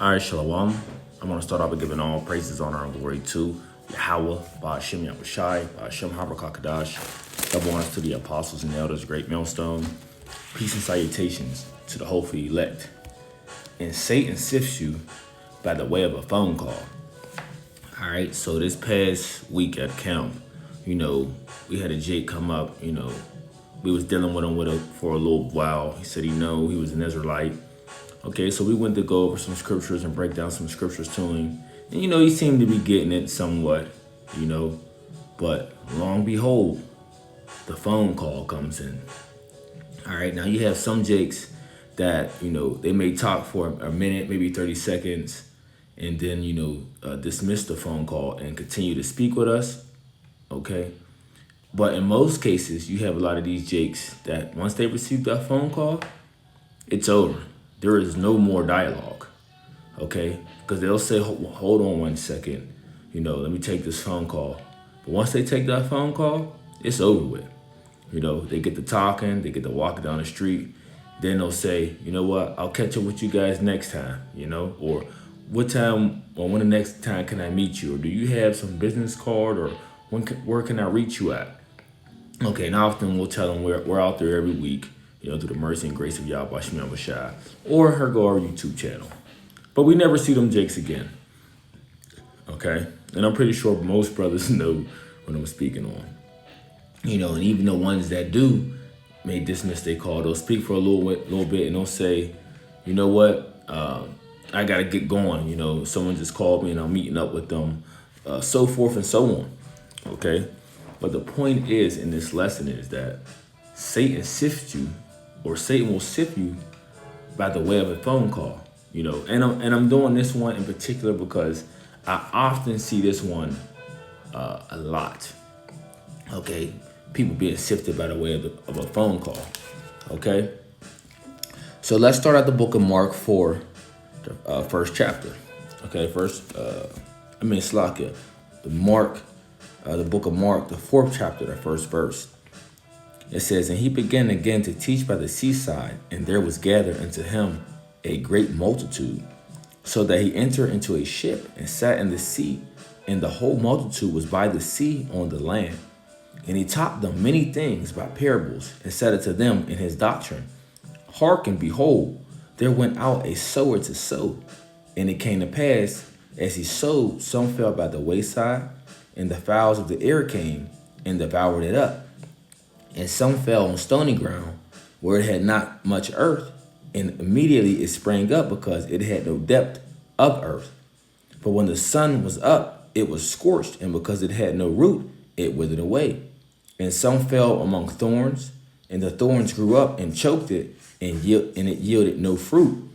All right, Shalom. I'm going to start off by giving all praises, honor, and glory to Yahweh, Ba'ashem Yahushai, Ba'ashem Harakakadash. Double honors to the apostles and elders, great millstone. Peace and salutations to the hopeful elect. And Satan sifts you by the way of a phone call. All right, so this past week at camp, we had a Jake come up, we was dealing with him for a little while. He said he was an Israelite. Okay, so we went to go over some scriptures and break down some scriptures to him. And, he seemed to be getting it somewhat, But long behold, the phone call comes in. All right, now you have some Jakes that, they may talk for a minute, maybe 30 seconds, and then, dismiss the phone call and continue to speak with us. Okay. But in most cases, you have a lot of these Jakes that once they receive that phone call, it's over. There is no more dialogue, okay? Because they'll say, hold on 1 second, let me take this phone call. But once they take that phone call, it's over with. They get to talking, they get to walking down the street. Then they'll say, you know what, I'll catch up with you guys next time, or what time or when the next time can I meet you? Or do you have some business card, or where can I reach you at? Okay, and often we'll tell them we're out there every week, through the mercy and grace of Yahweh Shemel Bashai, or her go our YouTube channel. But we never see them Jakes again. Okay? And I'm pretty sure most brothers know what I'm speaking on. And even the ones that do may dismiss their call, they'll speak for a little bit and they'll say, you know what, I gotta get going. Someone just called me and I'm meeting up with them, so forth and so on. Okay? But the point is in this lesson is that Satan sifts you, or Satan will sift you by the way of a phone call, And I'm doing this one in particular because I often see this one a lot. Okay, people being sifted by the way of a phone call. Okay, so let's start at the book of Mark 4, the first chapter. Okay, Slakia, the book of Mark, the 4th chapter, the first verse. It says, and he began again to teach by the seaside, and there was gathered unto him a great multitude, so that he entered into a ship and sat in the sea, and the whole multitude was by the sea on the land. And he taught them many things by parables, and said unto them in his doctrine, hearken, behold, there went out a sower to sow. And it came to pass, as he sowed, some fell by the wayside, and the fowls of the air came and devoured it up. And some fell on stony ground, where it had not much earth, and immediately it sprang up, because it had no depth of earth. But when the sun was up, it was scorched, and because it had no root, it withered away. And some fell among thorns, and the thorns grew up and choked it, and it yielded no fruit.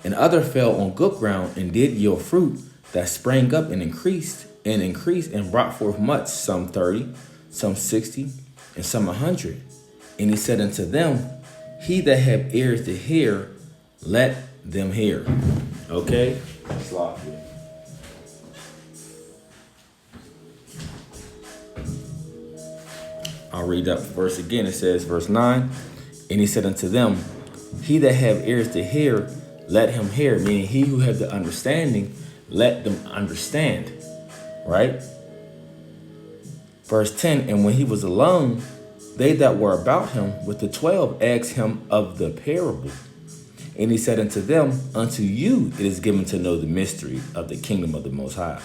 And other fell on good ground, and did yield fruit, that sprang up and increased, and brought forth much, some 30, some 60, and some 100. And he said unto them, he that have ears to hear, let them hear. Okay? I'll read that verse again. It says, verse 9, and he said unto them, he that have ears to hear, let him hear. Meaning he who have the understanding, let them understand. Right? Verse 10, and when he was alone, they that were about him with the 12 asked him of the parable. And he said unto them, unto you it is given to know the mystery of the kingdom of the Most High.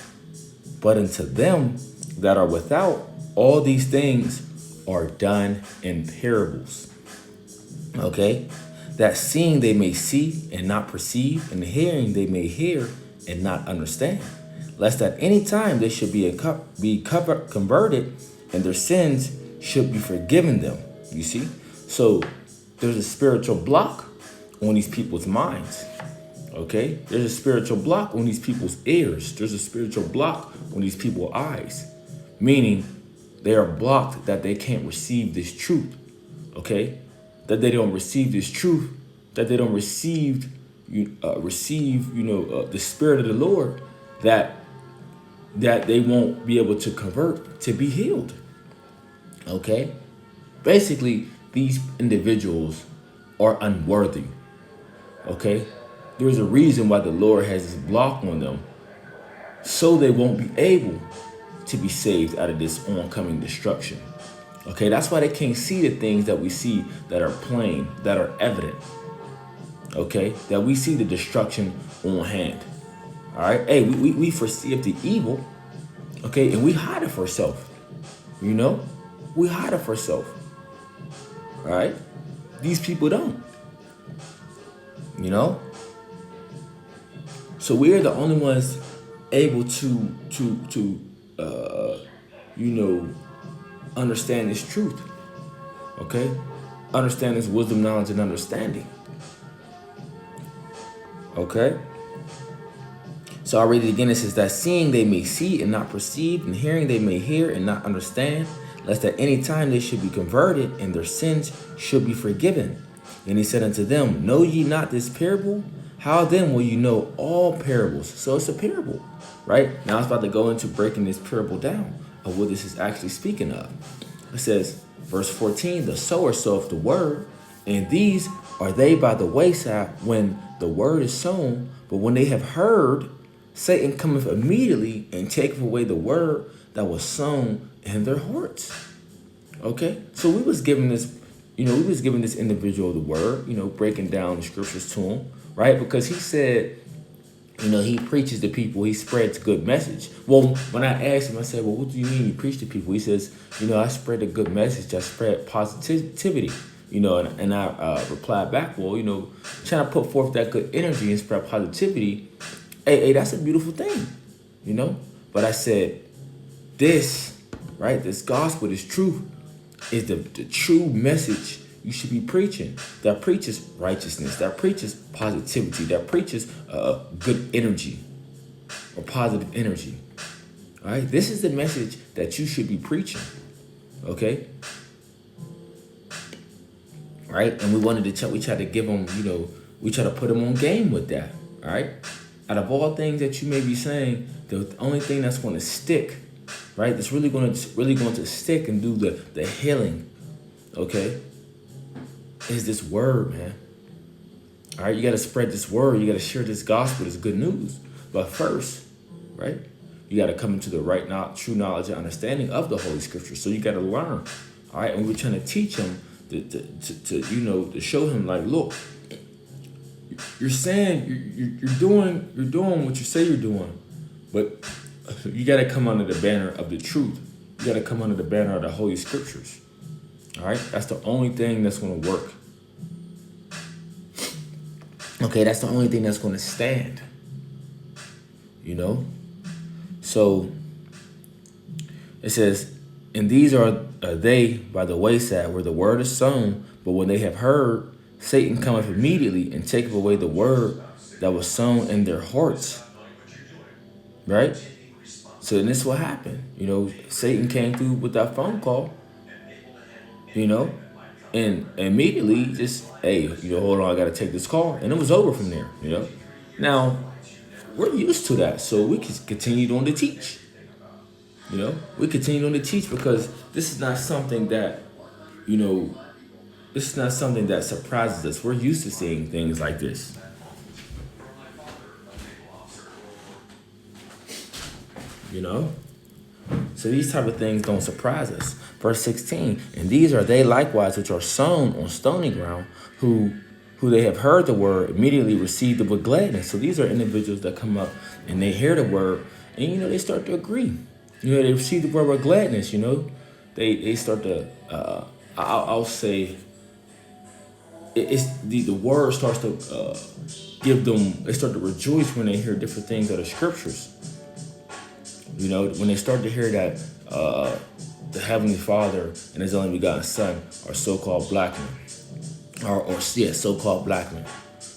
But unto them that are without, all these things are done in parables. Okay? That seeing they may see and not perceive, and hearing they may hear and not understand. Lest at any time they should be converted, and their sins should be forgiven them. You see? So there's a spiritual block on these people's minds. Okay? There's a spiritual block on these people's ears. There's a spiritual block on these people's eyes. Meaning they are blocked that they can't receive this truth. Okay? That they don't receive this truth. That they don't receive the Spirit of the Lord. That they won't be able to convert to be healed. Okay? Basically, these individuals are unworthy. Okay? There's a reason why the Lord has this block on them, so they won't be able to be saved out of this oncoming destruction. Okay, that's why they can't see the things that we see that are plain, that are evident. Okay, that we see the destruction on hand. All right, hey, we foresee of the evil, okay, and we hide it for ourselves. You know, we hide it for ourselves. All right, these people don't. You know, so we are the only ones able to understand this truth. Okay, understand this wisdom, knowledge, and understanding. Okay. So I read it again. It says that seeing they may see and not perceive, and hearing they may hear and not understand, lest at any time they should be converted and their sins should be forgiven. And he said unto them, know ye not this parable? How then will you know all parables? So it's a parable, right? Now I was about to go into breaking this parable down of what this is actually speaking of. It says, verse 14, the sower soweth the word, and these are they by the wayside when the word is sown, but when they have heard, Satan cometh immediately and taketh away the word that was sown in their hearts. Okay, so we was giving this, we was giving this individual the word, breaking down the scriptures to him, right? Because he said, he preaches to people, he spreads a good message. Well, when I asked him, I said, well, what do you mean you preach to people? He says, I spread a good message, I spread positivity. And I replied back, well, trying to put forth that good energy and spread positivity. Hey, that's a beautiful thing, But I said, this gospel, this truth, is the true message you should be preaching. That preaches righteousness, that preaches positivity, that preaches good energy or positive energy. All right, this is the message that you should be preaching. Okay. Right, and we tried to give them, we try to put them on game with that. All right, out of all things that you may be saying, the only thing that's going to stick, right, that's really going to stick and do the healing, okay, is this word, man. All right, you got to spread this word. You got to share this gospel, this good news. But first, right, you got to come into the right true knowledge and understanding of the Holy Scripture. So you got to learn. All right, and we're trying to teach them to show him, like, look, you're saying you're doing what you say you're doing, but you got to come under the banner of the truth. You got to come under the banner of the Holy Scriptures. All right, that's the only thing that's going to work. Okay, that's the only thing that's going to stand. So it says, and these are they by the wayside where the word is sown, but when they have heard, Satan cometh immediately and taketh away the word that was sown in their hearts. Right? So then this is what happened. Satan came through with that phone call, and immediately just, hey, hold on, I got to take this call. And it was over from there, Now, we're used to that, so we can continue on to teach. We continue on to teach because this is not something that, this is not something that surprises us. We're used to seeing things like this. So these type of things don't surprise us. Verse 16, and these are they likewise which are sown on stony ground, who they have heard the word, immediately received it with gladness. So these are individuals that come up and they hear the word and, they start to agree. They receive the word with gladness, They start to, I'll say, it's the word starts to give them, they start to rejoice when they hear different things out of scriptures. When they start to hear that the Heavenly Father and His only begotten Son are so-called black men, so-called black men.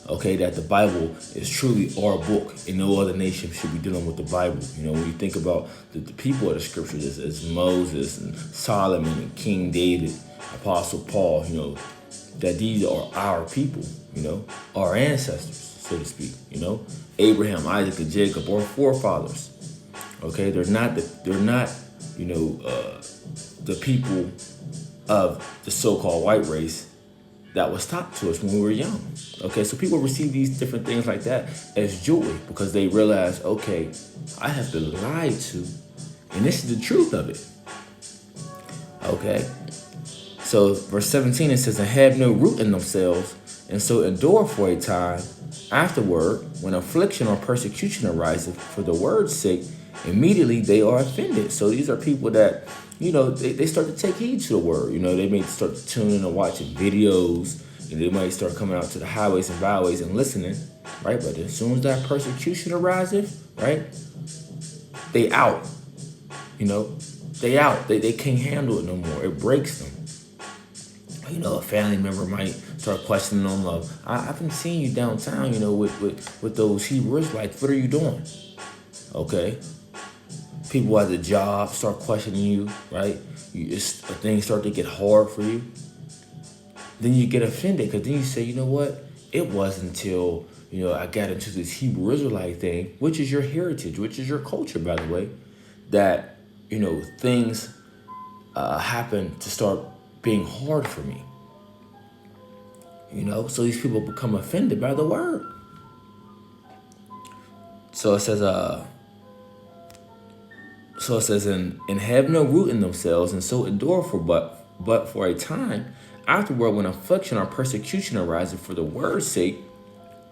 Okay, that the Bible is truly our book, and no other nation should be dealing with the Bible. When you think about the people of the scriptures, as Moses and Solomon and King David, Apostle Paul, that these are our people, our ancestors, so to speak. Abraham, Isaac, and Jacob, our forefathers. Okay, they're not the people of the so-called white race, that was taught to us when we were young. Okay, so people receive these different things like that as joy because they realize, okay, I have been lied to, and this is the truth of it. Okay, so verse 17 it says, "And have no root in themselves, and so endure for a time. Afterward, when affliction or persecution arises for the word's sake, immediately they are offended." So these are people that, they start to take heed to the word. They may start to tune in and watching videos. They might start coming out to the highways and byways and listening, right? But as soon as that persecution arises, right, they out. They out. They can't handle it no more. It breaks them. A family member might start questioning them of, I've been seeing you downtown, with those Hebrew Israelites. What are you doing? Okay. People at the job start questioning you, right? Things start to get hard for you. Then you get offended because then you say, you know what? It wasn't until, I got into this Hebrew Israelite thing, which is your heritage, which is your culture, by the way, that, things happen to start being hard for me. So these people become offended by the word. So it says, and have no root in themselves, and so endure for but for a time. Afterward, when affliction or persecution arises for the word's sake,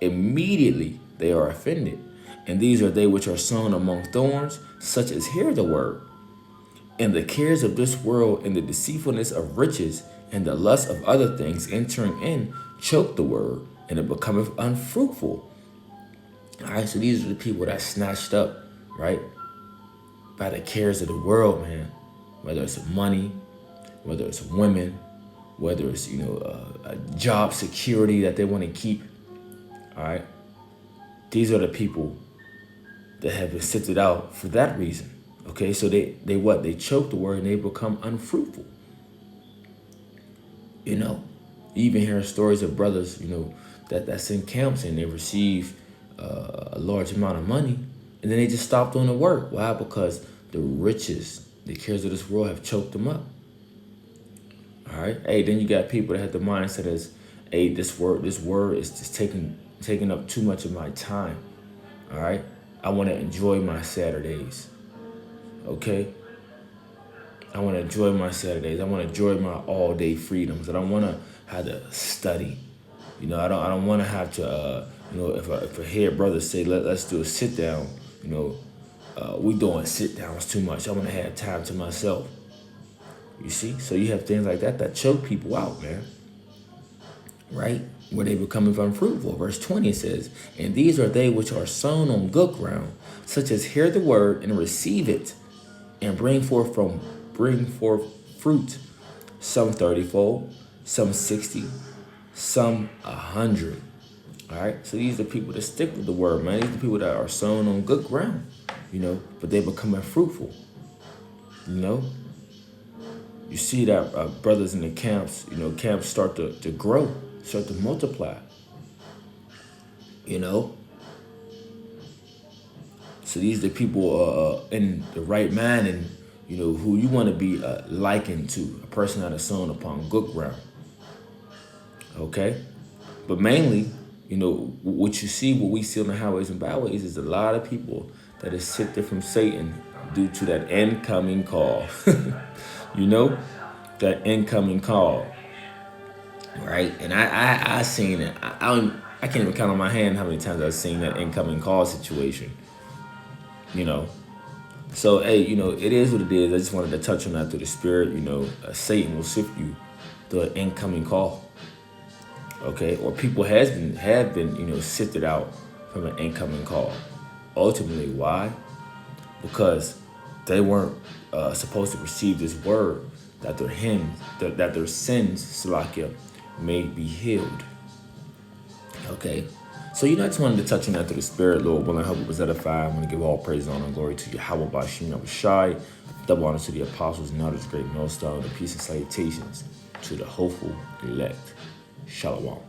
immediately they are offended. And these are they which are sown among thorns, such as hear the word, and the cares of this world and the deceitfulness of riches and the lust of other things entering in choke the word, and it becometh unfruitful. All right, so these are the people that snatched up, right, by the cares of the world, man. Whether it's money, whether it's women, whether it's, a job security that they want to keep. All right. These are the people that have been sifted out for that reason. Okay. So they choke the word and they become unfruitful. You even hear stories of brothers, that's in camps and they receive a large amount of money and then they just stop doing the work. Why? Because the riches, the cares of this world have choked them up. All right. Hey, then you got people that have the mindset as, hey, this word is just taking up too much of my time. All right. I want to enjoy my Saturdays. Okay. I want to enjoy my Saturdays. I want to enjoy my all day freedoms. I don't want to have to study. I don't want to have to, if a head brother say, let's do a sit down, we doing sit downs too much. I want to have time to myself. You see? So you have things like that choke people out, man. Right? Where they become unfruitful. Verse 20 says, and these are they which are sown on good ground, such as hear the word and receive it, and bring forth fruit, some 30-fold, some 60, some 100. All right? So these are people that stick with the word, man. These are people that are sown on good ground, but they become unfruitful. You see that brothers in the camps, camps start to grow, start to multiply. So these are the people in the right mind and, who you want to be likened to, a person that is sown upon good ground. Okay? But mainly, what we see on the highways and byways is a lot of people that is sifted from Satan due to that incoming call. That incoming call, right? And I seen it. I can't even count on my hand how many times I've seen that incoming call situation. So hey, it is what it is. I just wanted to touch on that through the spirit. Satan will sift you through an incoming call. Okay, or people have been sifted out from an incoming call. Ultimately, why? Because they weren't supposed to receive this word that their sins, Salakia, may be healed. Okay, so I just wanted to touch on that through the spirit, Lord willing. I hope it was edified. I'm going to give all praise, honor, and glory to Yahweh Bashim Yahushai. Double honor to the apostles and elders, great millstone, and peace and salutations to the hopeful elect. Shalom.